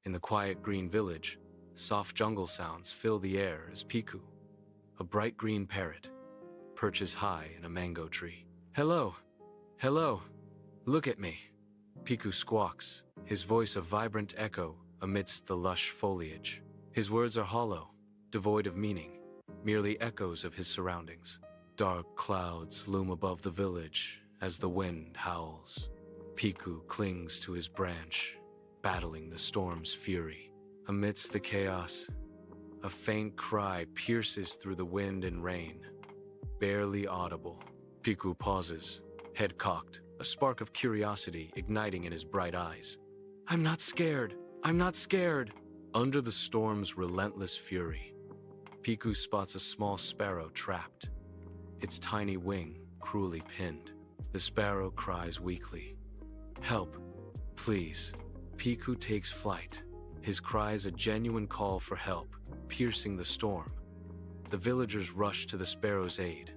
In the quiet green village, soft jungle sounds fill the air as Piku, a bright green parrot, perches high in a mango tree. Hello! Hello! Look at me! Piku squawks, his voice a vibrant echo amidst the lush foliage. His words are hollow, devoid of meaning, merely echoes of his surroundings. Dark clouds loom above the village as the wind howls. Piku clings to his branch, battling the storm's fury. Amidst the chaos, a faint cry pierces through the wind and rain, barely audible. Piku pauses, head cocked, a spark of curiosity igniting in his bright eyes. I'm not scared! I'm not scared! Under the storm's relentless fury, Piku spots a small sparrow trapped, its tiny wing cruelly pinned. The sparrow cries weakly, "Help, please." Piku takes flight, his cries a genuine call for help, piercing the storm. The villagers rush to the sparrow's aid,